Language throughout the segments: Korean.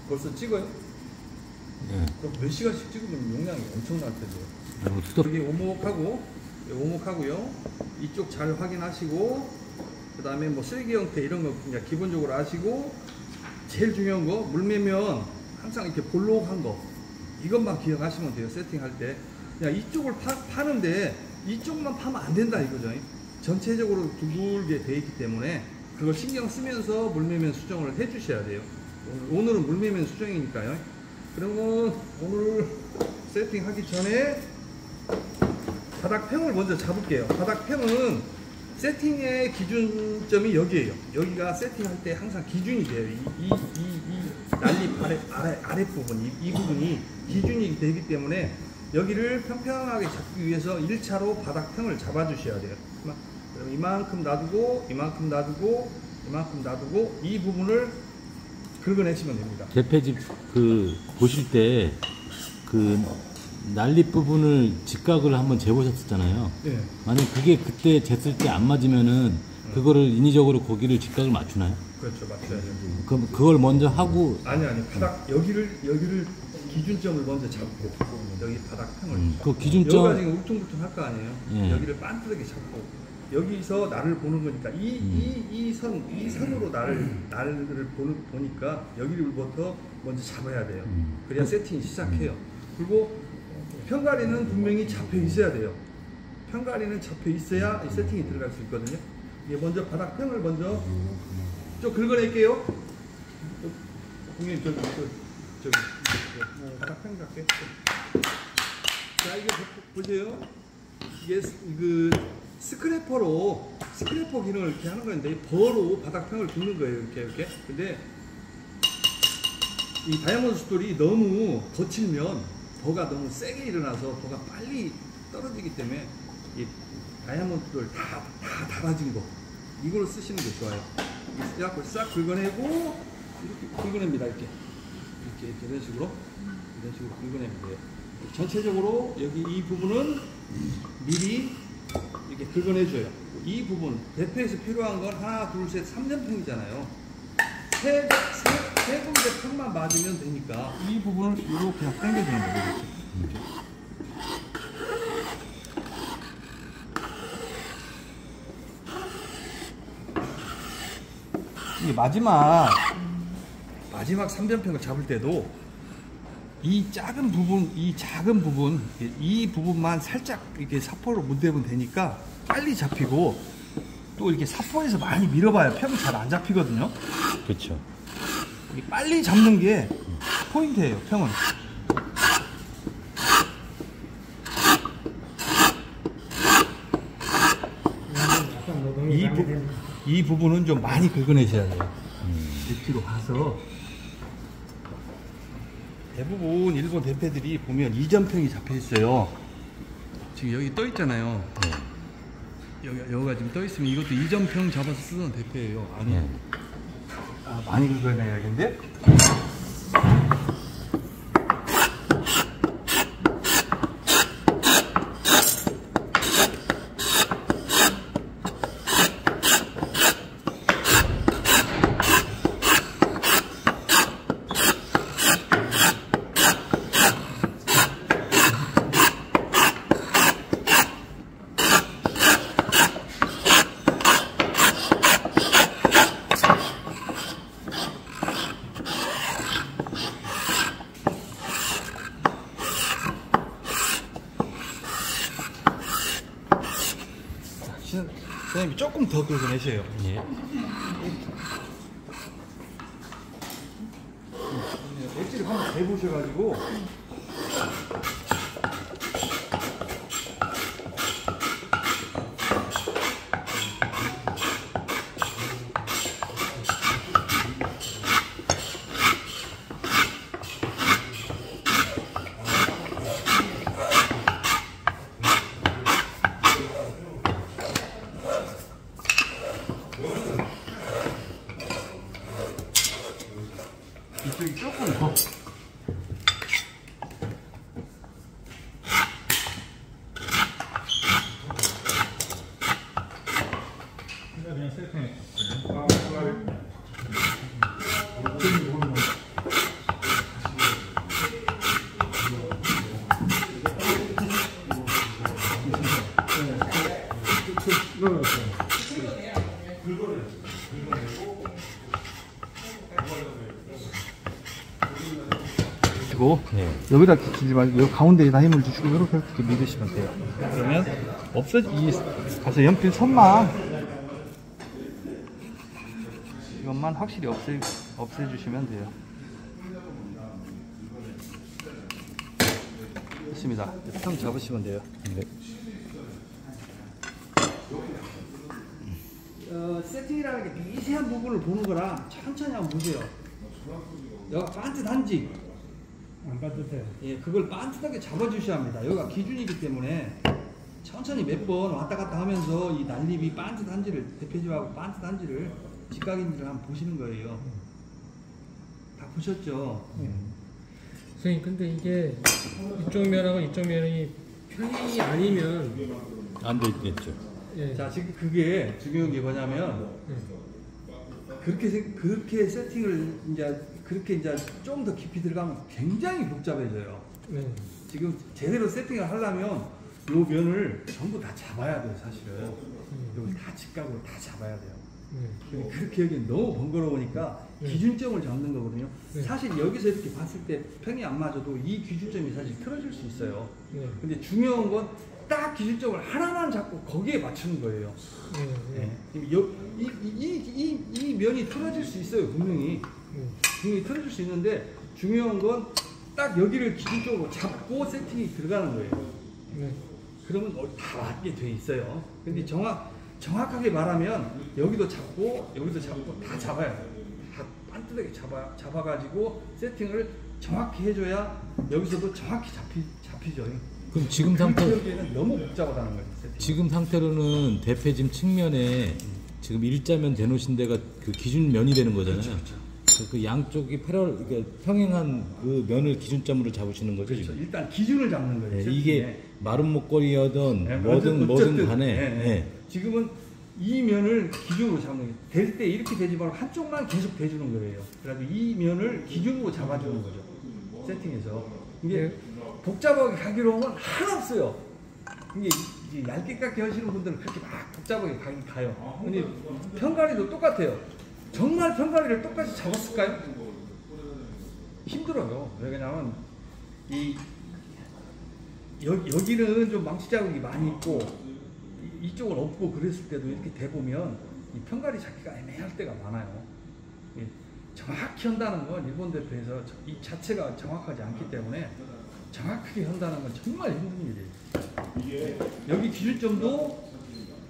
벌써 찍어요? 네. 그럼 몇 시간씩 찍으면 용량이 엄청날 텐데요. 수도 여기 오목하고요. 이쪽 잘 확인하시고, 그 다음에 뭐 쓰레기 형태 이런 거 그냥 기본적으로 아시고, 제일 중요한 거 물매면 항상 이렇게 볼록한 거 이것만 기억하시면 돼요. 세팅할 때 그냥 이쪽을 파는데 이쪽만 파면 안 된다 이거죠. 전체적으로 둥글게 돼 있기 때문에 그걸 신경 쓰면서 물매면 수정을 해 주셔야 돼요. 오늘은 물매면 수정이니까요. 그러면 오늘 세팅하기 전에 바닥평을 먼저 잡을게요. 바닥평은 세팅의 기준점이 여기에요. 여기가 세팅할 때 항상 기준이 돼요. 이 난립 아랫부분, 이 부분이 기준이 되기 때문에 여기를 평평하게 잡기 위해서 1차로 바닥평을 잡아주셔야 돼요. 그럼 이만큼 놔두고, 이만큼 놔두고, 이만큼 놔두고, 이 부분을 긁어내시면 됩니다. 대패집 보실 때 난립 부분을 직각을 한번 재보셨었잖아요. 네. 만약 그게 그때 쟀을 때 안 맞으면은 그거를 인위적으로 거기를 직각을 맞추나요? 그렇죠, 맞춰야죠. 그럼 그걸 먼저 하고 아니 바닥 여기를 기준점을 먼저 잡고 여기 바닥평을 그 기준점 여기가 지금 울퉁불퉁할 거 아니에요. 예. 여기를 빤뜨하게 잡고 여기서 나를 보는 거니까 이 선으로 나를 보니까 여기를부터 먼저 잡아야 돼요. 그래야 세팅이 시작해요. 그리고 평가리는 분명히 잡혀 있어야 돼요. 평가리는 잡혀 있어야 이 세팅이 들어갈 수 있거든요. 이게 먼저 바닥평을 먼저 좀 긁어낼게요. 공연님 저기 바닥평 갈게요. 자, 이게 보세요. 이게 스크래퍼 기능을 이렇게 하는 건데 버로 바닥평을 긁는 거예요. 이렇게. 근데 이 다이아몬드 숫돌이 너무 거칠면 버가 너무 세게 일어나서 버가 빨리 떨어지기 때문에 이 다이아몬드 숫돌 다 달아진 거 이걸로 쓰시는 게 좋아요. 이렇게 싹 긁어내고 이렇게 긁어냅니다. 이렇게 이런 식으로 긁어내면 돼요. 전체적으로 여기 이 부분은 미리 이렇게 긁어내줘요. 이 부분 대패에서 필요한 건 하나, 둘, 셋, 3년평이잖아요. 세 군데 평만 맞으면 되니까 이 부분을 이렇게 그냥 당겨주는 거예요. 이렇게. 이게 마지막 3전평을 잡을 때도 이 작은 부분, 이 부분만 살짝 이렇게 사포로 문대면 되니까 빨리 잡히고 또 이렇게 사포에서 많이 밀어봐야 평이 잘 안 잡히거든요. 그렇죠. 빨리 잡는 게 포인트예요. 평은. 이 부분은 좀 많이 긁어내셔야 돼요. 밑으로 가서 대부분 일본 대패들이 보면 이전평이 잡혀 있어요. 지금 여기 떠 있잖아요. 여기가 지금 떠 있으면 이것도 이전평 잡아서 쓰는 대패예요. 아니. 많이 긁어내야겠는데? 선생님이 조금 더 긁어내세요. 예. 엣지를 한번 대보셔가지고 이쪽이 조금 더 그냥 세팅해. 주시고 네. 여기다 주지 말고 요 가운데에다 힘을 주시고 이렇게 밀으시면 돼요. 그러면 가서 연필 선만 이것만 확실히 없애주시면 돼요. 됐습니다. 평 잡으시면 돼요. 네. 세팅이라는 게 미세한 부분을 보는 거라 천천히 한번 보세요. 여기가 반듯한지 안 빠듯해요. 예, 그걸 반듯하게 잡아주셔야 합니다. 여기가 기준이기 때문에 천천히 몇 번 왔다 갔다 하면서 이 난립이 반듯한지를 대표적하고 반듯한지를 직각인지를 한번 보시는 거예요. 다 보셨죠? 선생님, 근데 이게 이쪽 면하고 이쪽 면이 평이 아니면 안 돼 있겠죠. 예. 자, 지금 그게 중요한 게 뭐냐면 그렇게 세팅을 그렇게 좀 더 깊이 들어가면 굉장히 복잡해져요. 네. 지금 제대로 세팅을 하려면 요 면을 전부 다 잡아야 돼요, 사실은. 여기 다 직각으로 다 잡아야 돼요. 근데 그렇게 여기 너무 번거로우니까 기준점을 잡는 거거든요. 네. 사실 여기서 이렇게 봤을 때 평이 안 맞아도 이 기준점이 사실 틀어질 수 있어요. 네. 근데 중요한 건 딱 기준점을 하나만 잡고 거기에 맞추는 거예요. 네. 이 면이 틀어질 수 있어요, 분명히. 분명히 틀어질 수 있는데 중요한 건 딱 여기를 기준적으로 잡고 세팅이 들어가는 거예요. 네. 그러면 다 맞게 돼 있어요. 근데 정확하게 말하면 여기도 잡고 여기도 잡고 다 잡아야 돼요. 다 반듯하게 잡아가지고 세팅을 정확히 해줘야 여기서도 정확히 잡히죠. 그럼 지금 상태 여기에는 너무 복잡하다는 거죠. 세팅. 지금 상태로는 대패짐 측면에 지금 일자면 대놓으신 데가 그 기준면이 되는 거잖아요. 그렇죠. 그 양쪽이 그러니까 평행한 그 면을 기준점으로 잡으시는 거죠. 그렇죠. 지금. 일단 기준을 잡는 거예요. 네, 세팅에. 이게 마른 목걸이여든 네, 뭐든 어쨌든, 간에 네. 지금은 이 면을 기준으로 잡는 거예요. 될 때 이렇게 되지 말고 한쪽만 계속 대주는 거예요. 그래가지고 이 면을 기준으로 잡아주는 거죠. 세팅에서. 이게 복잡하게 가기로 하면 하나 없어요. 이게 얇게 깎게 하시는 분들은 그렇게 막 복잡하게 가긴 가요. 근데 평가리도 똑같아요. 정말 평가리를 똑같이 잡았을까요? 힘들어요. 왜냐면 여기는 좀 망치 자국이 많이 있고 이쪽은 없고 그랬을 때도 이렇게 대보면 이 평가리 잡기가 애매할 때가 많아요. 정확히 한다는 건 일본 대표에서 이 자체가 정확하지 않기 때문에 정확하게 한다는 건 정말 힘든 일이에요. 여기 기준점도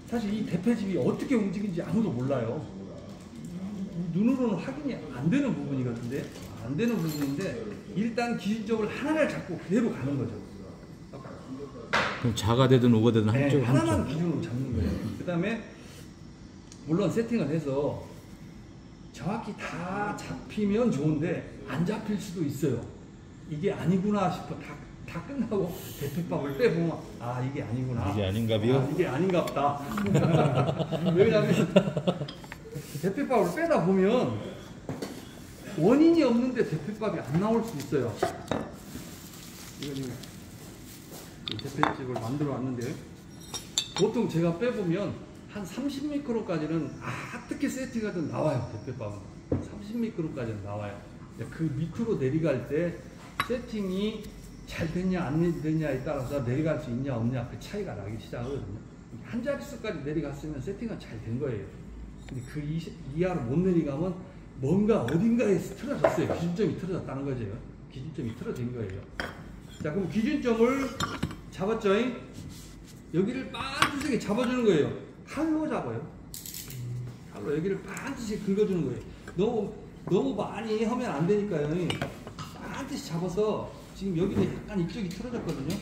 사실 이 대패집이 어떻게 움직이는지 아무도 몰라요. 눈으로는 확인이 안 되는 부분이거든요. 안 되는 부분인데 일단 기준점을 하나를 잡고 그대로 가는 거죠. 그럼 자가 되든 오가 되든 네, 한쪽 하나만 한쪽. 기준으로 잡는 거예요. 그 다음에 물론 세팅을 해서 정확히 다 잡히면 좋은데 안 잡힐 수도 있어요. 이게 아니구나 싶어 다 끝나고 대패밥을 빼보면 아 이게 아니구나. 이게 아닌가비요? 아, 이게 아닌가 보다. 왜냐하면 대패밥을 빼다 보면 원인이 없는데 대패밥이 안 나올 수 있어요. 이거 지금 대패집을 만들어 왔는데 보통 제가 빼보면 한 30미크론까지는 어떻게 세팅하든 나와요. 대패밥은 30미크론까지는 나와요. 그 밑으로 내려갈 때 세팅이 잘 됐냐 안 됐냐에 따라서 내려갈 수 있냐 없냐 그 차이가 나기 시작하거든요. 한 자릿수까지 내려갔으면 세팅은 잘 된 거예요. 근데 그 이하로 못 내려가면 뭔가 어딘가에서 틀어졌어요. 기준점이 틀어졌다는 거죠. 기준점이 틀어진 거예요. 자, 그럼 기준점을 잡았죠? 여기를 반드시 잡아주는 거예요. 칼로 잡아요. 칼로 여기를 반드시 긁어주는 거예요. 너무 많이 하면 안 되니까요. 반드시 잡아서 지금 여기도 약간 이쪽이 틀어졌거든요.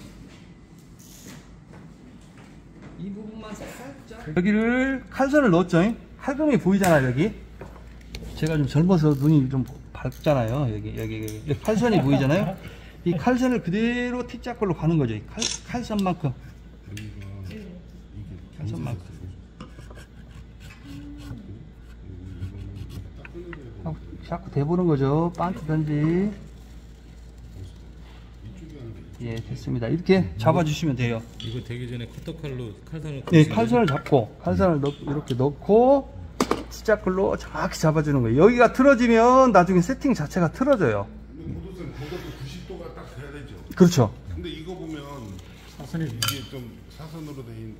이 부분만 살짝 여기를 칼선을 넣었죠. 칼금이 보이잖아요. 여기 제가 좀 젊어서 눈이 좀 밝잖아요. 여기 칼선이 보이잖아요. 이 칼선을 그대로 T자꼴로 가는 거죠. 이 칼선만큼. 칼선만큼. 자꾸 대보는 거죠. 반듯한지. 예, 됐습니다. 이렇게 잡아주시면 돼요. 이거 되기 전에 커터칼로 칼선을 네, 칼선을 잡고 칼선을 이렇게 넣고 T자클로 정확히 잡아주는 거예요. 여기가 틀어지면 나중에 세팅 자체가 틀어져요. 모두는 거기도 90도가 그렇죠. 근데 이거 보면 사선이 이게 좀 사선으로 돼 있는.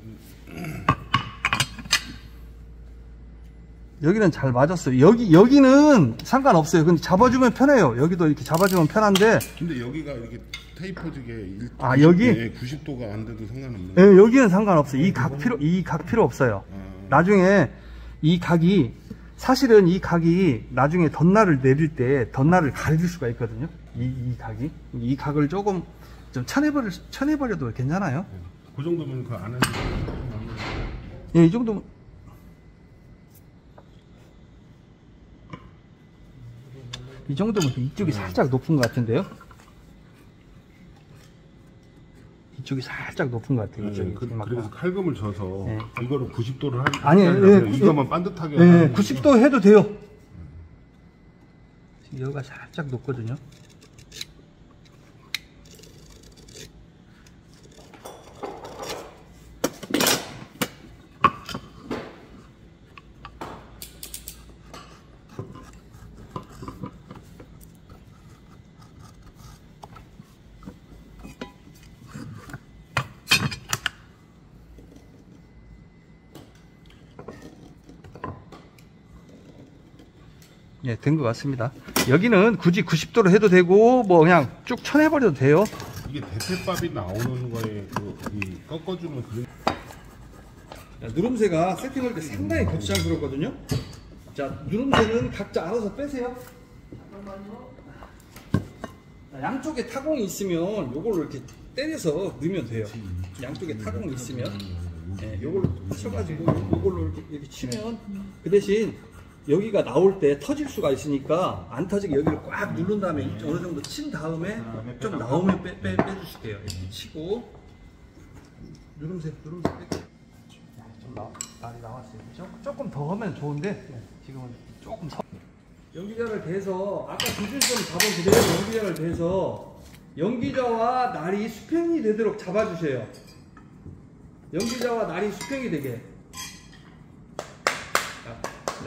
여기는 잘 맞았어요. 여기는 상관없어요. 근데 잡아주면 편해요. 여기도 이렇게 잡아주면 편한데. 근데 여기가 이렇게 테이퍼지게 여기? 90도가 안 돼도 상관없는. 네, 여기는 상관없어요. 이 각 필요 없어요. 나중에 이 각이 사실은 이 각이 나중에 덧날을 내릴 때 덧날을 가려줄 수가 있거든요. 이 각이 이 각을 조금 좀 쳐내버려도 괜찮아요. 그 정도면 그 안에서 예, 이 정도면. 이 정도면 이쪽이 살짝 높은 것 같은데요? 이쪽이 살짝 높은 것 같아요. 이쪽이. 그래서 칼금을 줘서 네. 이거를 90도를 아니에요. 이거만 반듯하게. 네, 90도 해도 돼요. 지금 여기가 살짝 높거든요. 예, 된 것 같습니다. 여기는 굳이 90도로 해도 되고 뭐 그냥 쭉 쳐내버려도 돼요. 이게 대패밥이 나오는 거에 이 꺾어주는 그런. 누름새가 세팅할 때 상당히 거추장스럽거든요. 자, 누름새는 각자 알아서 빼세요. 양쪽에 타공이 있으면 요걸로 이렇게 때려서 넣으면 돼요. 양쪽에 타공이 있으면 요걸로 쳐가지고 요걸로 이렇게 치면, 그 대신 여기가 나올 때 터질 수가 있으니까 안 터지게 여기를 꽉 누른 다음에 어느 정도 친 다음에 좀 나오면 빼주실게요. 이렇게 치고 누름새 빼고. 날이 나왔어요. 조금 더 하면 좋은데 지금은 조금 연기자를 대서 아까 기준점 잡은 그대로 연기자를 대서 연기자와 날이 수평이 되도록 잡아주세요. 연기자와 날이 수평이 되게.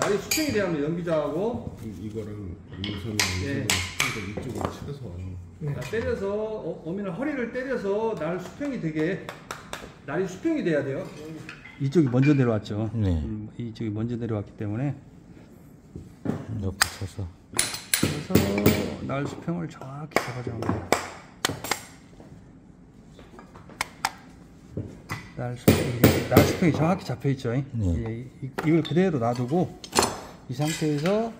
날이 수평이 되면 연기자하고 이거랑 이선을 네. 이쪽으로 쳐서 때려서 어미는 허리를 때려서 날 수평이 되게, 날이 수평이 돼야 돼요. 이쪽이 먼저 내려왔죠. 네. 이쪽이 먼저 내려왔기 때문에 옆에 쳐서. 그래서 날 수평을 정확히 잡아주는 거예요. 날 수평이 정확히 잡혀 있죠. 네. 이걸 그대로 놔두고 이 상태에서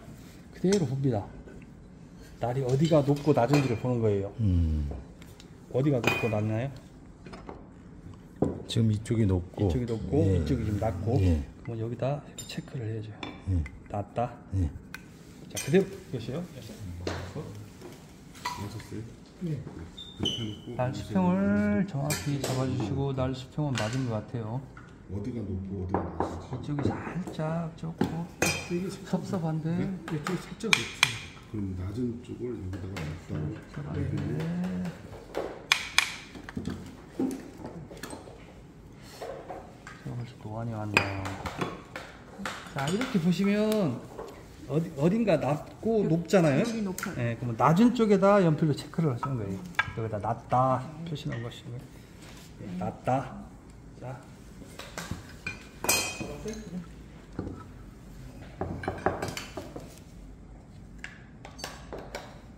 그대로 봅니다. 날이 어디가 높고 낮은지를 보는 거예요. 어디가 높고 낮나요? 지금 이쪽이 높고. 이쪽이 높고 예. 이쪽이 좀 낮고. 예. 그럼 여기다 이렇게 체크를 해야죠. 예. 낮다. 예. 자, 그대로 몇이요? 네. 날 수평을 정확히 잡아주시고, 날 수평은 맞은 것 같아요. 어디가 높고 어디가 낮고. 이쪽이 살짝 좁고 섭섭한데. 이쪽이 살짝 높습니다. 그럼 낮은 쪽을 여기다가 놨다고. 제가 벌써 노안이 왔네요. 자, 이렇게 보시면 어딘가 낮고 높잖아요. 여기 높아요. 네, 그러면 낮은 쪽에다 연필로 체크를 하시는 거예요. 여기다 낮다 표시한 것이고요. 네, 낮다. 자,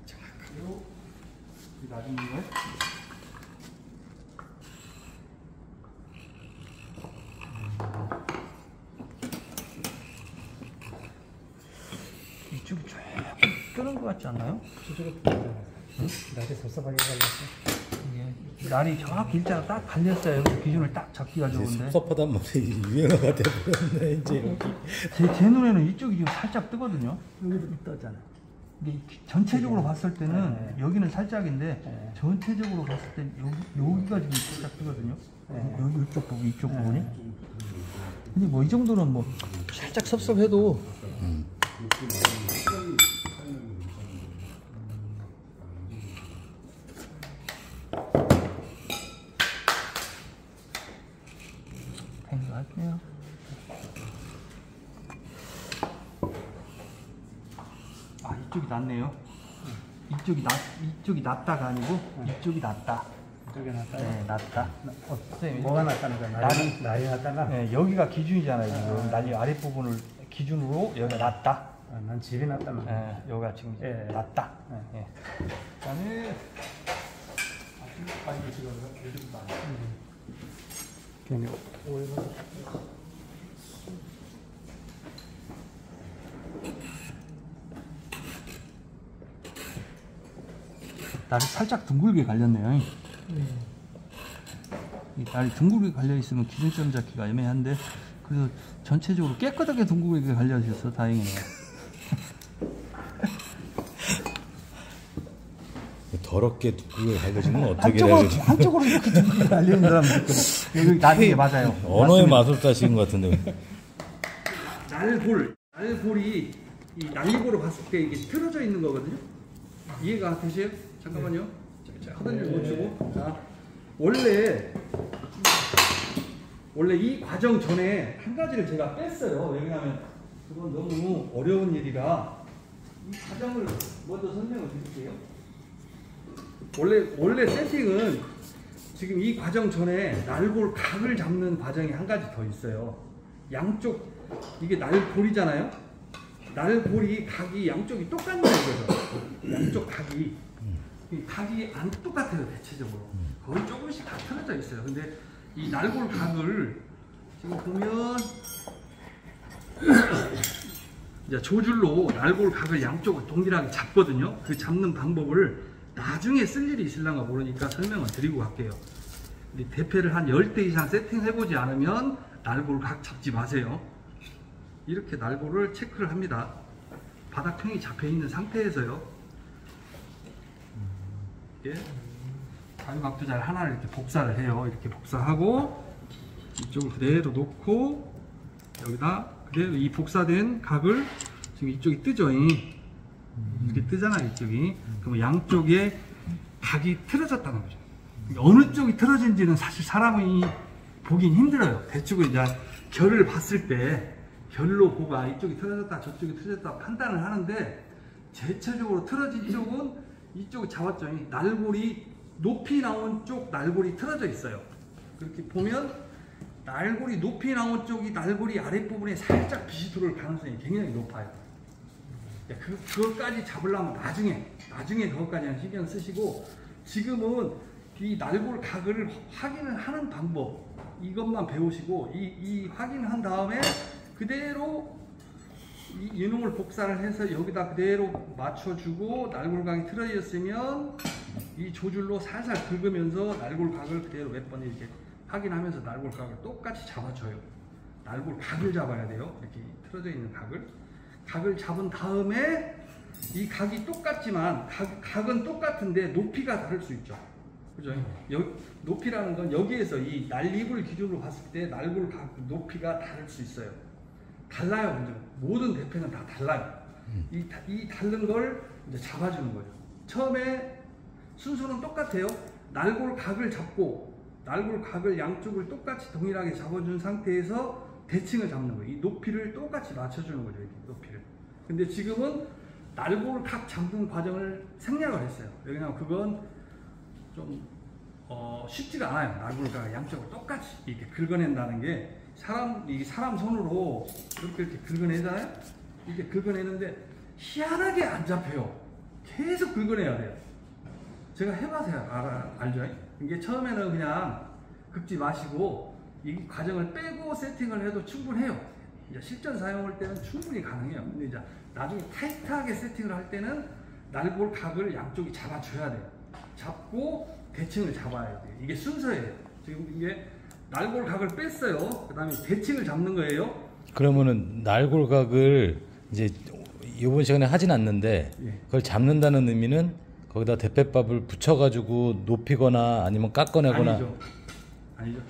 정확하게 낮은 걸. 이쪽이 조금 뜨는 것 같지 않나요? 날이 섭섭하게 갈렸어. 이게 날이 정확히 일자로 딱 갈렸어요. 여기서 기준을 딱 잡기가 좋은데 섭섭하단 말이 유행어가 돼버렸네 이제 여기. 제 눈에는 이쪽이 지금 살짝 뜨거든요. 여기도 떴잖아요. 근데 전체적으로 봤을 때는 여기는 살짝인데 전체적으로 봤을 때 여기가 지금 살짝 뜨거든요. 여기 이쪽 부분, 이쪽 부분이. 근데 뭐 이 정도는 뭐 살짝 섭섭해도 할게요. 아, 이쪽이 낫네요. 이쪽이 낮다가 아니고 이쪽이 낮다. 이쪽에 놨다. 네, 낮다. 선생님, 뭐가 낫다는 거야? 날이 낫다나? 네, 여기가 기준이잖아요. 지금 날이 아랫부분을 기준으로 여기가 낮다. 난 집이 낫다나. 네, 여기가 지금 예. 낮다. 네. 그다음에 이게 지금 요즘도 안 괜히 오해가. 날이 살짝 둥글게 갈렸네요. 이 날이 둥글게 갈려 있으면 기준점 잡기가 애매한데 그래서 전체적으로 깨끗하게 둥글게 갈려 있어서 다행이네요. 더럽게 둥글게 갈려지면 어떻게 해야 되지? 한쪽으로 이렇게 둥글게 갈려 있는 사람들 여기 나중에 맞아요. 언어의 마술사신 것 같은데. 날골이 이 난리골을 봤을 때 이게 틀어져 있는 거거든요. 이해가 되세요? 잠깐만요. 하던 못 주고. 자, 원래 이 과정 전에 한 가지를 제가 뺐어요. 왜냐하면 그건 너무 어려운 일이라 이 과정을 먼저 설명을 드릴게요. 원래 세팅은 지금 이 과정 전에 날골 각을 잡는 과정이 한 가지 더 있어요. 양쪽 이게 날골이잖아요. 날골이 각이 양쪽이 똑같냐 이거죠. 양쪽 각이 안 똑같아요. 대체적으로 거의 조금씩 다 틀어져 있어요. 근데 이 날골 각을 지금 보면 이제 조줄로 날골 각을 양쪽을 동일하게 잡거든요. 그 잡는 방법을 나중에 쓸 일이 있을랑가 모르니까 설명을 드리고 갈게요. 대패를 한 10대 이상 세팅해보지 않으면 날골 각 잡지 마세요. 이렇게 날골을 체크를 합니다. 바닥평이 잡혀있는 상태에서요. 이렇게 가위박두잘 하나를 이렇게 복사를 해요. 이렇게 복사하고 이쪽을 그대로 놓고 여기다 그대로 이 복사된 각을 지금 이쪽이 뜨죠. 이렇게 뜨잖아요. 이쪽이. 그럼 양쪽에 각이 틀어졌다는 거죠. 어느 쪽이 틀어진지는 사실 사람이 보긴 힘들어요. 대충 이제 결을 봤을 때 결로 보고 이쪽이 틀어졌다 저쪽이 틀어졌다 판단을 하는데 대체적으로 틀어진 쪽은 이쪽을 잡았죠. 날골이 높이 나온 쪽 날골이 틀어져 있어요. 그렇게 보면 날골이 높이 나온 쪽이 날골이 아랫부분에 살짝 빛이 들어올 가능성이 굉장히 높아요. 그것까지 잡으려면 나중에 그것까지는 신경 쓰시고 지금은 이 날골 각을 확인을 하는 방법 이것만 배우시고 이 확인을 한 다음에 그대로 이 인용을 복사를 해서 여기다 그대로 맞춰주고 날골각이 틀어졌으면 이 조줄로 살살 긁으면서 날골각을 그대로 몇 번 이렇게 확인하면서 날골각을 똑같이 잡아줘요. 날골각을 잡아야 돼요. 이렇게 틀어져 있는 각을 잡은 다음에 이 각이 똑같지만 각은 똑같은데 높이가 다를 수 있죠. 그죠? 높이라는 건 여기에서 이 날립을 기준으로 봤을 때 날골각 높이가 다를 수 있어요. 달라요. 그죠? 모든 대패는 다 달라요. 이 다른 걸 이제 잡아주는 거예요. 처음에 순서는 똑같아요. 날골각을 잡고 날골각을 양쪽을 똑같이 동일하게 잡아준 상태에서 대칭을 잡는 거예요. 이 높이를 똑같이 맞춰주는 거죠. 이렇게 높이를. 근데 지금은 날골각 잡는 과정을 생략을 했어요. 왜냐하면 그건 좀 쉽지가 않아요. 날골각 양쪽을 똑같이 이렇게 긁어낸다는 게 사람 손으로 이렇게 긁어내잖아요. 이렇게 긁어내는데 희한하게 안 잡혀요. 계속 긁어내야 돼요. 제가 해봐서 알죠? 이게 처음에는 그냥 긁지 마시고 이 과정을 빼고 세팅을 해도 충분해요. 이제 실전 사용할 때는 충분히 가능해요. 근데 이제 나중에 타이트하게 세팅을 할 때는 날골 각을 양쪽이 잡아줘야 돼요. 잡고 대칭을 잡아야 돼요. 이게 순서예요. 지금 이게 날골 각을 뺐어요. 그 다음에 대칭을 잡는 거예요. 그러면은 날골각을 이제 이번 시간에 하진 않는데 그걸 잡는다는 의미는 거기다 대패밥을 붙여가지고 높이거나 아니면 깎아내거나 아니죠.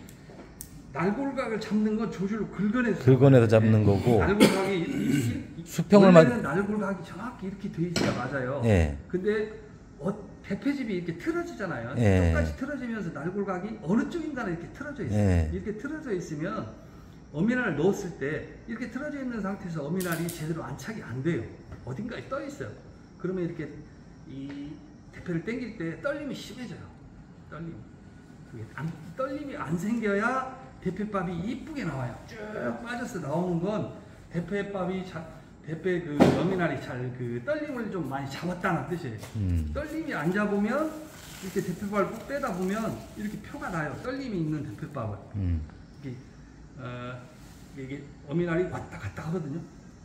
날골각을 잡는 건 조줄로 긁어내서 잡는 거고 날골각이 수평을 원래는 날골각이 정확히 이렇게 돼 있어야 맞아요. 예. 근데 대패집이 이렇게 틀어지잖아요. 예. 똑같이 틀어지면서 날골각이 어느 쪽인가는 이렇게 틀어져 있어요. 예. 이렇게 틀어져 있으면 어미날을 넣었을 때 이렇게 틀어져 있는 상태에서 어미날이 제대로 안착이 안 돼요. 어딘가에 떠 있어요. 그러면 이렇게 이 대패를 당길 때 떨림이 심해져요. 떨림이 안 생겨야 대패밥이 이쁘게 나와요. 쭉 빠져서 나오는 건 대패밥이 대패 그 어미날이 잘 그 떨림을 좀 많이 잡았다는 뜻이에요. 떨림이 안 잡으면 이렇게 대패밥을 꼭 빼다 보면 이렇게 표가 나요. 떨림이 있는 대패밥을. 이게 어미날이 왔다 갔다 하거든요.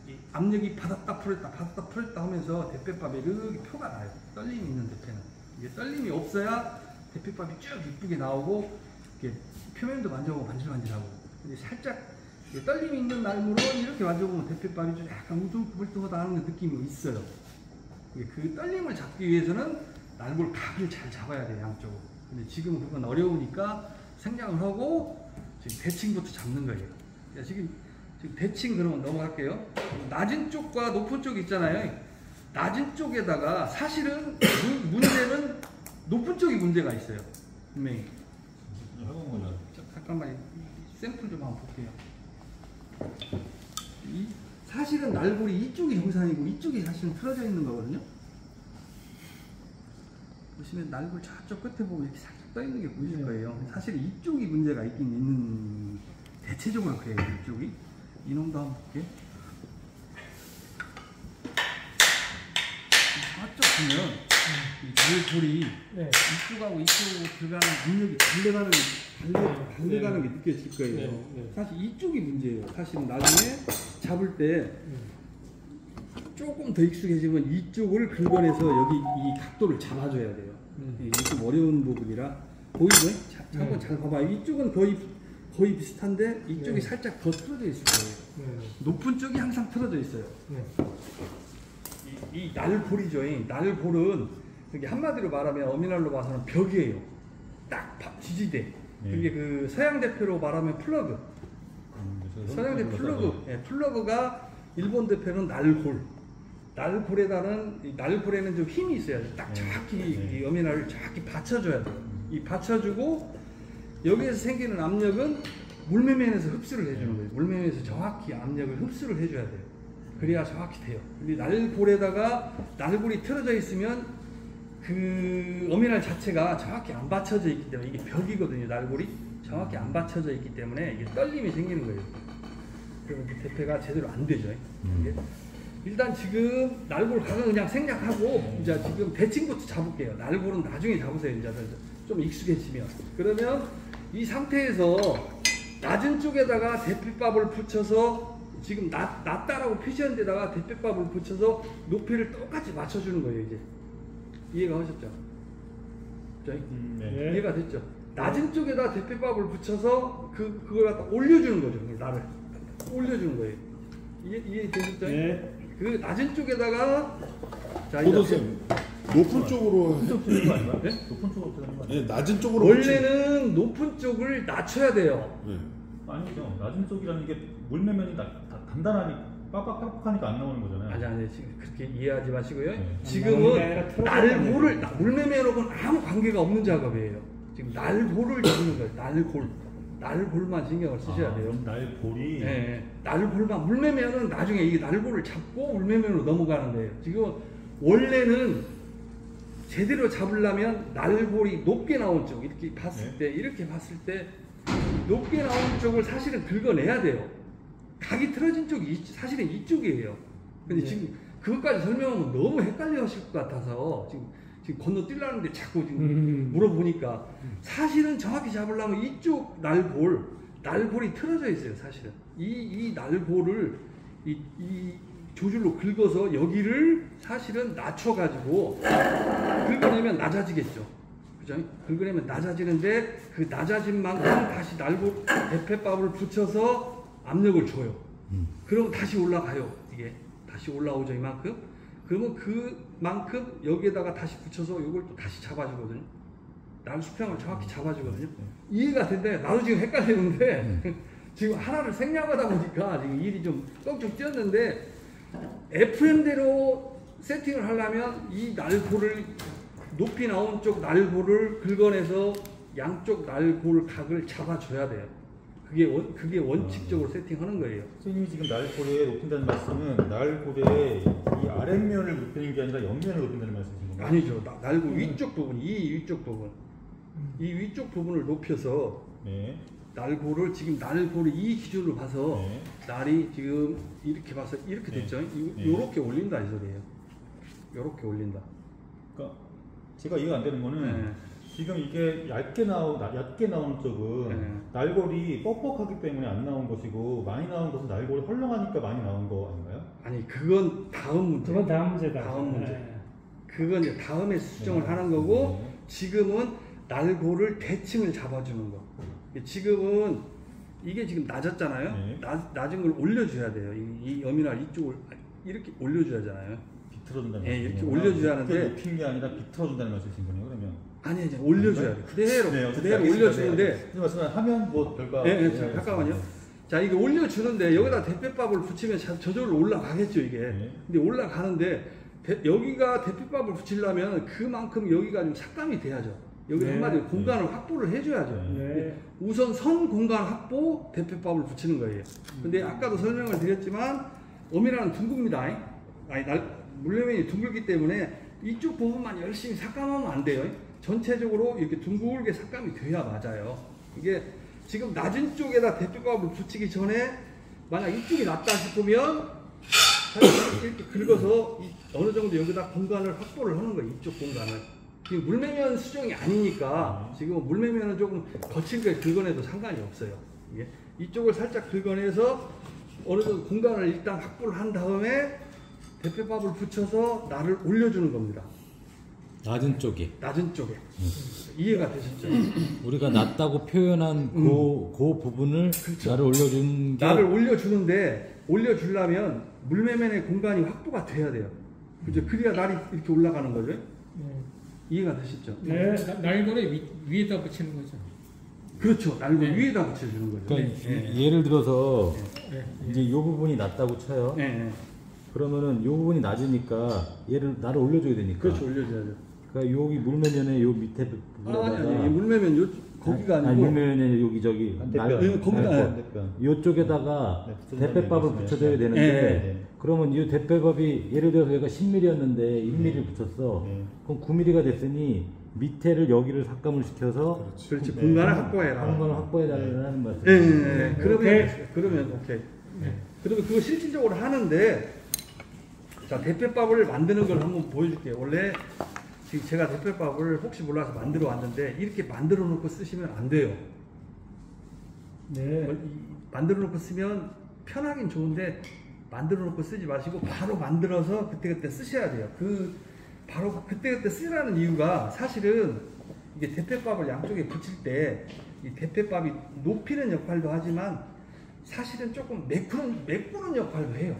이 압력이 받았다 풀었다 하면서 대패밥에 이렇게 표가 나요. 떨림이 있는 대패는. 이게 떨림이 없어야 대패밥이 쭉 이쁘게 나오고 이렇게 표면도 만져보고 반질반질하고. 근데 살짝 떨림이 있는 날물은 이렇게 만져보면 대패밥이 좀 약간 우퉁불퉁하다는 느낌이 있어요. 그 떨림을 잡기 위해서는 날물 각을 잘 잡아야 돼요, 양쪽으로. 근데 지금 그건 어려우니까 생략을 하고 지금 대칭부터 잡는 거예요. 지금 대칭 그러면 넘어갈게요. 낮은 쪽과 높은 쪽 있잖아요. 낮은 쪽에다가 사실은 문제는 높은 쪽이 문제가 있어요. 분명히. 잠깐만 샘플 좀 한번 볼게요. 사실은 날골이 이쪽이 정상이고 이쪽이 사실은 틀어져 있는 거거든요. 보시면 날골 저쪽 끝에 보면 이렇게 살짝 떠 있는 게 보이실 거예요. 사실 이쪽이 문제가 있긴 있는, 대체적으로 그래요. 이쪽이. 이놈도 한번 볼게요. 저쪽 보면 이 날골이 이쪽하고 이쪽으로 들어가는 압력이 달려가는 게 느껴질 거예요. 사실 이쪽이 문제예요. 사실은 나중에 잡을 때 조금 더 익숙해지면 이쪽을 긁어내서 여기 이 각도를 잡아줘야 돼요. 이게 좀 어려운 부분이라 보이죠? 한번 잘 봐봐요. 이쪽은 거의 비슷한데 이쪽이 살짝 더 틀어져 있을 거예요. 높은 쪽이 항상 틀어져 있어요. 이 날골이죠. 이 날골은 여기 한마디로 말하면 어미날로 봐서는 벽이에요. 딱 지지대. 그게 그 서양 대표로 말하면 플러그. 서양 대표 플러그. 플러그가 일본 대표는 날골. 날골에는 좀 힘이 있어야 돼요. 딱 정확히 이 어미날을 정확히 받쳐줘야 돼요. 이 받쳐주고 여기에서 생기는 압력은 물매면에서 흡수를 해주는 거예요. 물매면에서 정확히 압력을 흡수를 해줘야 돼요. 그래야 정확히 돼요. 근데 날골이 틀어져 있으면 그 어미날 자체가 정확히 안 받쳐져 있기 때문에, 이게 벽이거든요. 날골이 정확히 안 받쳐져 있기 때문에 이게 떨림이 생기는 거예요. 그러면 그 대패가 제대로 안 되죠. 일단 지금 날골 각은 그냥 생략하고 이제 지금 대칭부터 잡을게요. 날골은 나중에 잡으세요. 이제 좀 익숙해지면. 그러면 이 상태에서 낮은 쪽에다가 대패밥을 붙여서 지금 낮다라고 표시한 데다가 대패밥을 붙여서 높이를 똑같이 맞춰주는 거예요. 이제 이해가 하셨죠? 이해가 됐죠? 낮은 쪽에다 대패밥을 붙여서 그걸 갖다 올려주는 거죠. 날을 올려주는 거예요. 이해되셨죠? 네. 그 낮은 쪽에다가 보도쌤 높은 쪽으로 쓰는 거 아닌가요? 네? 높은 쪽으로 쓰는 거 아니에요? 네, 낮은 쪽으로 원래는 높은 쪽을 낮춰야 돼요. 네. 아니죠. 낮은 쪽이라는 게 물매면이 단단하니 빡빡하니까 안 나오는 거잖아요. 아니 지금 그렇게 이해하지 마시고요. 네. 지금은 날골을 물매매하고는 아무 관계가 없는 작업이에요. 지금 날골을 잡는 거예요. 날골만 신경을 쓰셔야 돼요. 날골이. 네, 날골만. 물매매는 나중에 이 날골을 잡고 물매매로 넘어가는 거예요. 지금 원래는 제대로 잡으려면 날골이 높게 나온 쪽 이렇게 봤을 때 높게 나온 쪽을 사실은 긁어내야 돼요. 각이 틀어진 쪽이 사실은 이쪽이에요. 근데 지금 그것까지 설명하면 너무 헷갈려 하실 것 같아서 지금 건너뛰려는데 자꾸 지금 물어보니까 사실은 정확히 잡으려면 이쪽 날골이 틀어져 있어요. 사실은 이 날골을 이 조줄로 긁어서 여기를 사실은 낮춰가지고 긁어내면 낮아지겠죠. 그죠? 긁어내면 낮아지는데 그 낮아진 만큼 다시 날골 대패밥을 붙여서 압력을 줘요. 그럼 다시 올라가요. 이게 다시 올라오죠. 이만큼. 그러면 그만큼 여기에다가 다시 붙여서 이걸 또 다시 잡아주거든요. 날 수평을 정확히 잡아주거든요. 이해가 된다. 나도 지금 헷갈리는데 지금 하나를 생략하다 보니까 지금 일이 좀 껑충 뛰었는데 FM대로 세팅을 하려면 이 날골을 높이 나온 쪽 날골을 긁어내서 양쪽 날골 각을 잡아줘야 돼요. 그게 원칙적으로 세팅하는 거예요. 선생님이 지금 날고래 높인다는 말씀은 날고래 이 아랫면을 높이는 게 아니라 옆면을 높인다는 말씀이신 건가요? 아니죠. 날고 위쪽 부분, 이 위쪽 부분, 이 위쪽 부분을 높여서 네. 날고를 지금 날고를 이 기준으로 봐서 네. 날이 지금 이렇게 봐서 이렇게 네. 됐죠. 네. 요렇게 올린다 이 소리예요. 요렇게 올린다. 그러니까 제가 이해가 안 되는 거는 네. 지금 이게 얕게 나오는 쪽은 네. 날골이 뻑뻑하기 때문에 안 나온 것이고 많이 나온 것은 날골이 헐렁하니까 많이 나온 거 아닌가요? 아니 그건 다음 문제. 그건 다음 문제다. 다음 문제. 네. 그건 이제 다음에 수정을 네. 하는 거고 네. 지금은 날고를 대칭을 잡아주는 거. 지금은 이게 지금 낮았잖아요. 네. 낮은 걸 올려줘야 돼요. 이 여미날 이쪽을 이렇게 올려줘야 하잖아요. 비틀어준다는 예, 말씀이군요. 이렇게 올려줘야 하는데 높인 게 아니라 비틀어준다는 말씀이신 거네요. 그러면 아니 이제 올려줘야 돼. 그대로 네, 그대로 올려주는데. 이 말씀은 하면 뭐 별거. 예, 잠깐만요. 자 이게 올려주는데 여기다 대패밥을 붙이면 저절로 올라가겠죠 이게. 네. 근데 올라가는데 여기가 대패밥을 붙이려면 그만큼 여기가 좀 삭감이 돼야죠. 여기 네. 한마디로 공간을 확보를 해줘야죠. 네. 우선 선 공간 확보 대패밥을 붙이는 거예요. 근데 아까도 설명을 드렸지만 어미라는 둥굽니다. 아니 물레면이 둥글기 때문에 이쪽 부분만 열심히 삭감하면 안 돼요. 전체적으로 이렇게 둥글게 삭감이 돼야 맞아요. 이게 지금 낮은 쪽에다 대패밥을 붙이기 전에 만약 이쪽이 낮다 싶으면 살짝 이렇게 긁어서 어느 정도 여기다 공간을 확보를 하는 거예요. 이쪽 공간을. 지금 물매면 수정이 아니니까 지금 물매면은 조금 거칠게 긁어내도 상관이 없어요. 이게 이쪽을 살짝 긁어내서 어느 정도 공간을 일단 확보를 한 다음에 대패밥을 붙여서 날을 올려주는 겁니다. 낮은 쪽에 낮은 쪽에. 이해가 되셨죠? 우리가 낮다고 표현한 그 부분을 그렇죠. 나를 올려준 게 날을 올려주는데 올려주려면 물매면의 공간이 확보가 돼야 돼요. 그죠? 그래야 날이 이렇게 올라가는 거죠. 이해가 되셨죠? 네. 날고래 위에다 붙이는 거죠. 그렇죠. 날고 네. 위에다 붙여주는 거죠. 그러니까 네. 예를 들어서 네. 이제 이 부분이 낮다고 쳐요. 네. 네. 그러면은 이 부분이 낮으니까 얘를 나를 올려줘야 되니까. 그렇죠. 올려줘야죠. 그러니까 여기 물매면에 요 밑에 부분에다가 아니, 물매면 거기가 아니고. 아니 물매면에 여기 저기 반대편. 거기다 반대편. 요쪽에다가 네, 대패밥을 말씀이시네요. 붙여줘야 되는데 네. 그러면 이 대패밥이 예를 들어서 얘가 10mm였는데 1mm를 붙였어. 네. 그럼 9mm가 됐으니 밑에를 여기를 삭감을 시켜서 그렇지. 네. 공간을 확보해라. 공간을 확보해달라는 말씀. 예, 예, 예. 그러면 오케이. 그러면 그거 실질적으로 하는데, 자, 대패밥을 만드는 걸 한번 보여줄게요. 원래 지금 제가 대패밥을 혹시 몰라서 만들어 왔는데, 이렇게 만들어 놓고 쓰시면 안 돼요. 네. 만들어 놓고 쓰면 편하긴 좋은데, 만들어 놓고 쓰지 마시고, 바로 만들어서 그때그때 쓰셔야 돼요. 바로 그때그때 쓰라는 이유가 사실은 이게 대패밥을 양쪽에 붙일 때 이 대패밥이 높이는 역할도 하지만 사실은 조금 메꾸는 역할도 해요.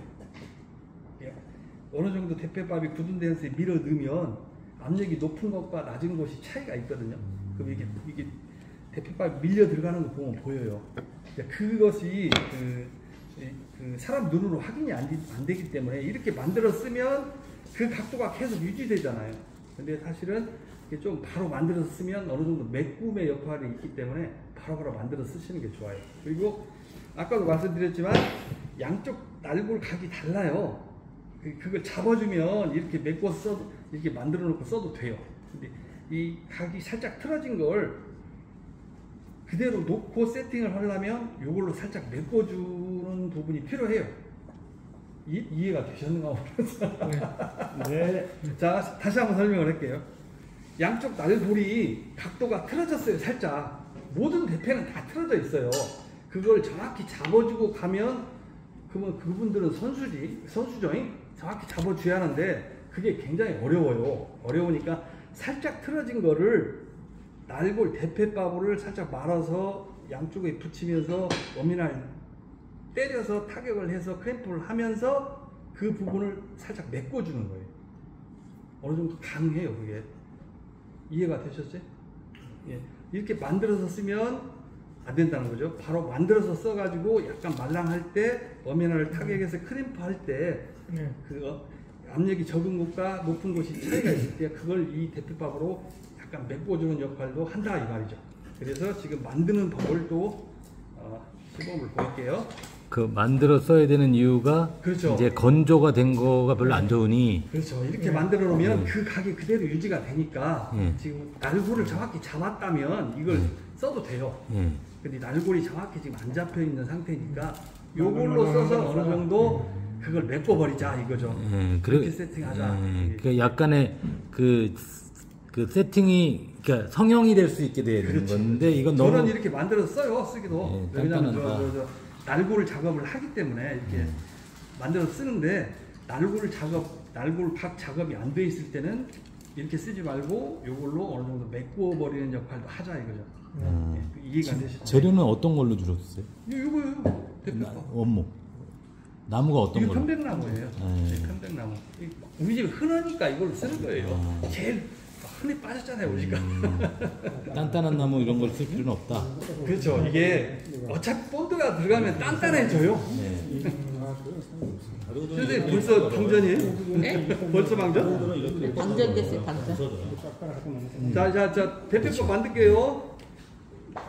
예. 어느 정도 대패밥이 굳은 데서 밀어 넣으면 압력이 높은 것과 낮은 것이 차이가 있거든요. 그럼 이게 대패밥이 밀려 들어가는 거 보면 보여요. 그것이 그 사람 눈으로 확인이 안 되기 때문에 이렇게 만들어 쓰면 그 각도가 계속 유지되잖아요. 근데 사실은 이게 좀 바로 만들어서 쓰면 어느 정도 메꿈의 역할이 있기 때문에 바로바로 만들어 쓰시는 게 좋아요. 그리고 아까도 말씀드렸지만 양쪽 날골 각이 달라요. 그걸 잡아주면 이렇게 메꿔서 써도, 이렇게 만들어 놓고 써도 돼요. 근데 이 각이 살짝 틀어진 걸 그대로 놓고 세팅을 하려면 이걸로 살짝 메꿔주는 부분이 필요해요. 이해가 되셨는가 모르겠어요. 네. 자, 다시 한번 설명을 할게요. 양쪽 날골이 각도가 틀어졌어요, 살짝. 모든 대패는 다 틀어져 있어요. 그걸 정확히 잡아주고 가면, 그러면 그분들은 선수죠. 정확히 잡아줘야 하는데, 그게 굉장히 어려워요. 어려우니까 살짝 틀어진 거를 날골 대패밥을 살짝 말아서 양쪽에 붙이면서 어미날 때려서 타격을 해서 크램프를 하면서 그 부분을 살짝 메꿔주는 거예요. 어느 정도 가능해요, 그게. 이해가 되셨죠? 예. 이렇게 만들어서 쓰면 안 된다는 거죠. 바로 만들어서 써가지고 약간 말랑할 때, 어미날 타격해서 크램프 할 때, 그 압력이 적은 곳과 높은 곳이 차이가 있을 때, 그걸 이 대패밥으로 약간 메꿔주는 역할도 한다, 이 말이죠. 그래서 지금 만드는 법을 또 시범을 보일게요. 그 만들어 써야 되는 이유가 그렇죠. 이제 건조가 된 거가 별로 안 좋으니 그렇죠. 이렇게 만들어 놓으면 그 가게 그대로 유지가 되니까 예. 지금 날골을 정확히 잡았다면 이걸 써도 돼요. 예. 근데 날골이 정확히 지금 안 잡혀 있는 상태니까 요걸로 써서 어느 정도 그걸 메꿔버리자 이거죠. 예, 그렇게 세팅하자. 예, 그 약간의 그 세팅이 그러니까 성형이 될 수 있게 되는 그렇죠. 건데 이건 저는 너무 이렇게 만들어서 써요. 쓰기도. 예, 왜냐면 단단하다. 날골 작업을 하기 때문에 이렇게 만들어서 쓰는데 날골 각 작업이 안 돼 있을 때는 이렇게 쓰지 말고 요걸로 어느 정도 메꿔버리는 역할도 하자 이거죠. 예, 이해가 되시죠? 재료는 어떤 걸로 주로 쓰세요? 이거요. 대표가. 원목. 나무가 어떤 이거 걸로? 편백나무예요. 네, 편백나무. 우리 집에 흔하니까 이걸 쓰는 거예요. 제일 흔히 빠졌잖아요, 우리가. 단단한 나무 이런 걸 쓸 필요는 없다. 그렇죠. 이게 어차피 본드가 들어가면 단단해져요. 선생님 벌써 방전이에요? 네? 벌써 방전? 방전됐어요, 방전. 자, 대표법 만들게요.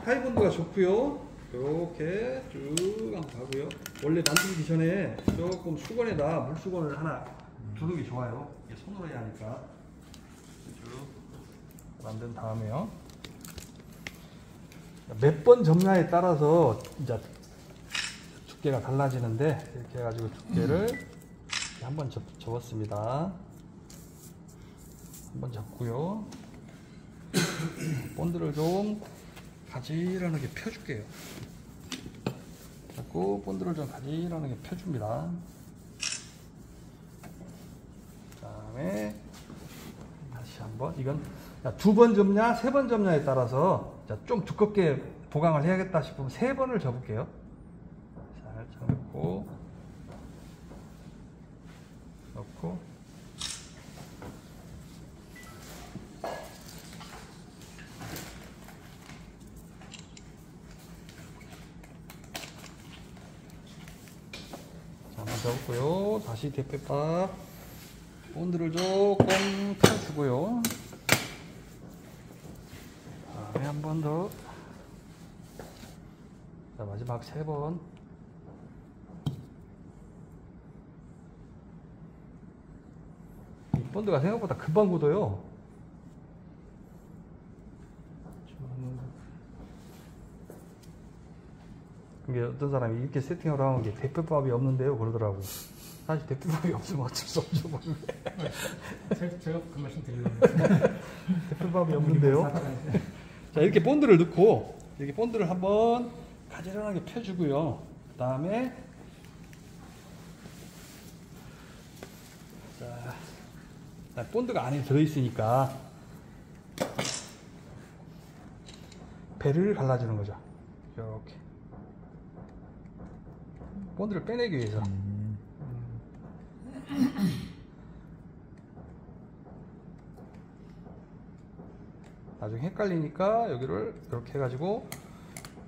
하이본드가 좋고요. 이렇게 쭉 한번 가고요. 원래 만들기 전에 조금 수건에다 물수건을 하나 두는 게 좋아요. 이게 손으로 해야 하니까. 쭉 만든 다음에요. 몇 번 접냐에 따라서 이제 두께가 달라지는데 이렇게 해가지고 두께를 한번 접었습니다. 한번 접고요. 본드를 좀 가지런하게 펴줄게요. 자꾸 본드를 좀 가지런하게 펴줍니다. 그 다음에 다시 한번 이건 두 번 접냐 세 번 접냐에 따라서 좀 두껍게 보강을 해야겠다 싶으면 세 번을 접을게요. 살짝 넣고 한번 접고요. 다시 대패밥 본드를 조금 펴주고요. 다음에 한 번 더. 자, 마지막 세 번. 이 본드가 생각보다 금방 굳어요. 이게 어떤 사람이 이렇게 세팅을 하는 게 대표밥이 없는데요 그러더라고. 사실 대표밥이 없으면 어쩔 수 없죠. 제가 그 말씀 드리려고 대표밥이 없는데요. 자, 이렇게 본드를 넣고 이렇게 본드를 한번 가지런하게 펴주고요. 그 다음에 자, 본드가 안에 들어있으니까 배를 갈라주는 거죠. 이렇게 본드를 빼내기 위해서. 나중에 헷갈리니까 여기를 이렇게 해가지고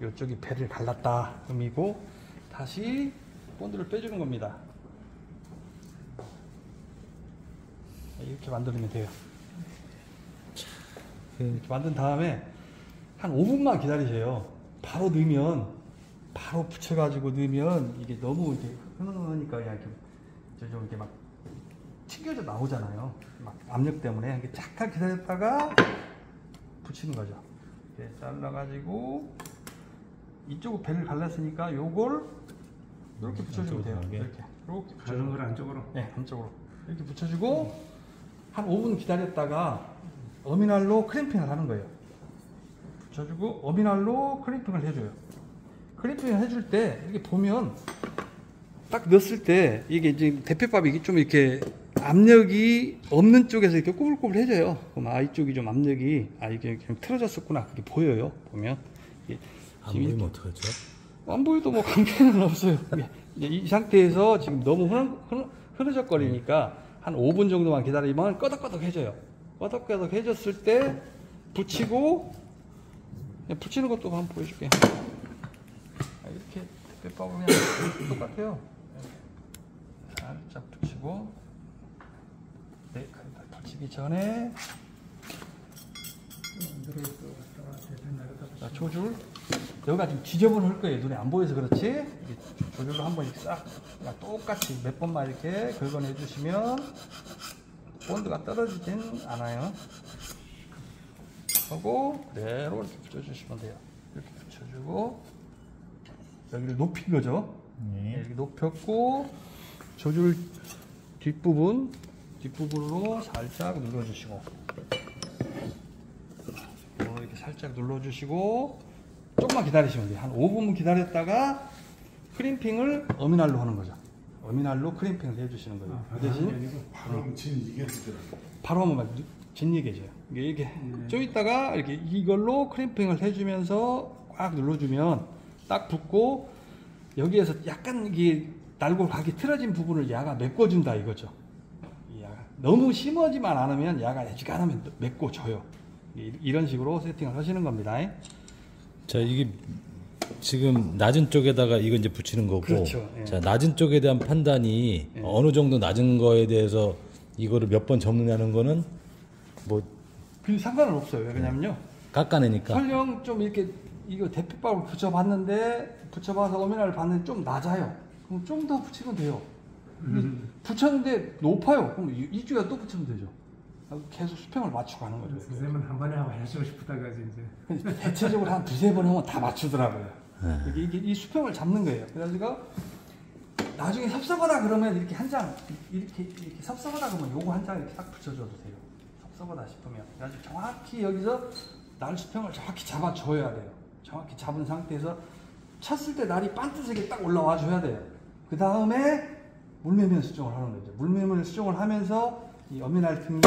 이쪽이 배를 갈랐다 의미고 다시 본드를 빼주는 겁니다. 이렇게 만들면 돼요. 이렇게 만든 다음에 한 5분만 기다리세요. 바로 넣으면 바로 붙여가지고 넣으면 이게 너무 이렇게 흐느니까 그냥 좀 이렇게 막 튕겨져 나오잖아요. 막 압력 때문에 이렇게 잠깐 기다렸다가 붙이는 거죠. 이렇게 잘라가지고 이쪽으로 배를 갈랐으니까 요걸 이렇게 붙여주면 돼요. 이렇게 가는 걸 안쪽으로. 네, 안쪽으로 이렇게 붙여주고 한 5분 기다렸다가 어미날로 크램핑을 하는 거예요. 붙여주고 어미날로 크램핑을 해줘요. 크램핑을 해줄 때 이렇게 보면 딱 넣었을 때 이게 지금 대패밥이 좀 이렇게 압력이 없는 쪽에서 이렇게 꼬불꼬불해져요. 그럼 이쪽이 좀 압력이 이게 좀 틀어졌었구나 그게 보여요. 보면 안 보이면 어떡하죠? 안 보여도 뭐 관계는 없어요. 이제 이 상태에서 지금 너무 흐느적거리니까 한 5분 정도만 기다리면 끄덕끄덕해져요. 끄덕끄덕해졌을 때 붙이고 붙이는 것도 한번 보여줄게요. 이렇게 대패밥은 그냥 똑같아요. 살짝 붙이고 붙이기 전에 자, 조줄 여기가 좀 지저분할 거예요. 눈에 안 보여서 그렇지. 이렇게 조절로 한번 이렇게 싹 그냥 똑같이 몇 번만 이렇게 긁어내 주시면 본드가 떨어지진 않아요. 하고 그대로 이렇게 붙여주시면 돼요. 이렇게 붙여주고 여기를 높인 거죠. 네. 이렇게 높였고 조절 뒷부분으로 살짝 눌러주시고 이렇게 살짝 눌러주시고 조금만 기다리시면 돼요. 한 5분 기다렸다가 크림핑을 어미날로 하는 거죠. 어미날로 크림핑을 해주시는 거예요. 그 대신 바로 이게 되더라고. 바로 한번 진리게져요. 이게 좀 있다가 이렇게 이걸로 크림핑을 해주면서 꽉 눌러주면 딱 붙고 여기에서 약간 이게 날골 각이 틀어진 부분을 야가 메꿔준다 이거죠. 이 야가 너무 심하지만 않으면 야가 애지간하면 메꿔줘요. 이런 식으로 세팅을 하시는 겁니다. 자, 이게 지금 낮은 쪽에다가 이거 이제 붙이는 거고. 그렇죠. 예. 자, 낮은 쪽에 대한 판단이 예. 어느 정도 낮은 거에 대해서 이거를 몇 번 접느냐는 거는 뭐 그 상관은 없어요. 왜냐면요. 깎아내니까. 설령 좀 이렇게 이거 대피밥을 붙여봐서 어미날을 봤는데 좀 낮아요. 그럼 좀 더 붙이면 돼요. 붙였는데 높아요. 그럼 이쪽에 또 붙이면 되죠. 계속 수평을 맞추고 가는 거죠. 선생님은 한 번에 하고 해주고 싶다가 이제 대체적으로 한 두세 번 하면 다 맞추더라고요. 이게 이 수평을 잡는 거예요. 그래서 나중에 섭섭하다 그러면 이렇게 한 장, 이렇게 섭섭하다 그러면 요거 한 장 이렇게 딱 붙여줘도 돼요. 섭섭하다 싶으면. 그래서 정확히 여기서 날 수평을 정확히 잡아줘야 돼요. 정확히 잡은 상태에서 쳤을 때 날이 반듯하게 딱 올라와 줘야 돼요. 그 다음에 물매면 수정을 하는 거죠. 물매면 수정을 하면서 이 어미날 등이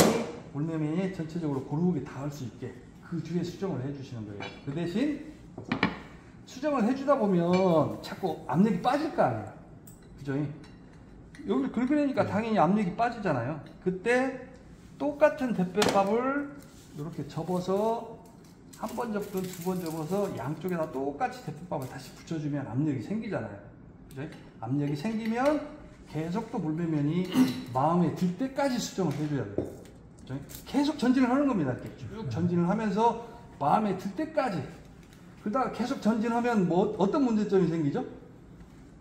물매면이 전체적으로 고르게 닿을 수 있게 그 뒤에 수정을 해주시는 거예요. 그 대신 수정을 해주다 보면 자꾸 압력이 빠질 거 아니에요. 그죠? 여기를 긁으려니까 당연히 압력이 빠지잖아요. 그때 똑같은 대패밥을 이렇게 접어서 한 번 접든 두 번 접어서 양쪽에다 똑같이 대패밥을 다시 붙여주면 압력이 생기잖아요. 그죠? 압력이 생기면 계속 또 물매면이 마음에 들 때까지 수정을 해줘야 돼요. 그죠? 계속 전진을 하는 겁니다. 이렇게 쭉 전진을 하면서 마음에 들 때까지. 그러다가 계속 전진하면 뭐 어떤 문제점이 생기죠?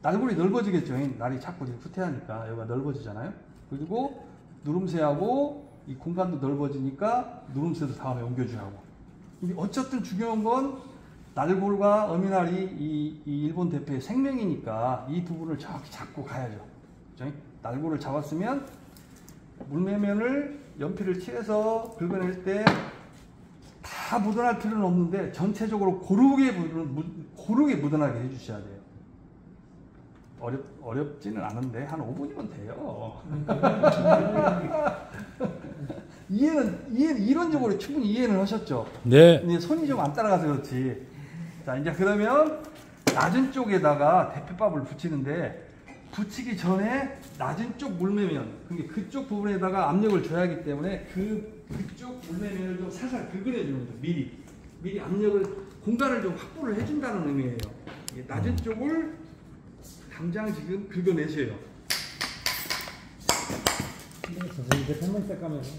날골이 넓어지겠죠. 날이 자꾸 후퇴하니까 여기가 넓어지잖아요. 그리고 누름새하고 이 공간도 넓어지니까 누름새도 다음에 옮겨줘야 하고. 어쨌든 중요한 건 날골과 어미날이 이 일본 대패의 생명이니까 이 부분을 정확히 잡고 가야죠. 그죠? 날골을 잡았으면 물매면을 연필을 칠해서 긁어낼 때 다 묻어날 필요는 없는데 전체적으로 고르게 묻어나게 해주셔야 돼요. 어렵지는 않은데 한 5분이면 돼요. 이해는 이론적으로 충분히 이해는 하셨죠? 네. 근데 손이 좀 안 따라가서 그렇지. 자, 이제 그러면 낮은 쪽에다가 대패밥을 붙이는데 붙이기 전에 낮은 쪽 물매면, 그러니까 그쪽 부분에다가 압력을 줘야 하기 때문에 그쪽 물매면을 좀 살살 긁어내주는 거죠. 미리 압력을, 공간을 좀 확보를 해준다는 의미예요. 낮은 쪽을 당장 지금 긁어내세요. 선생님 대표만 닦아면서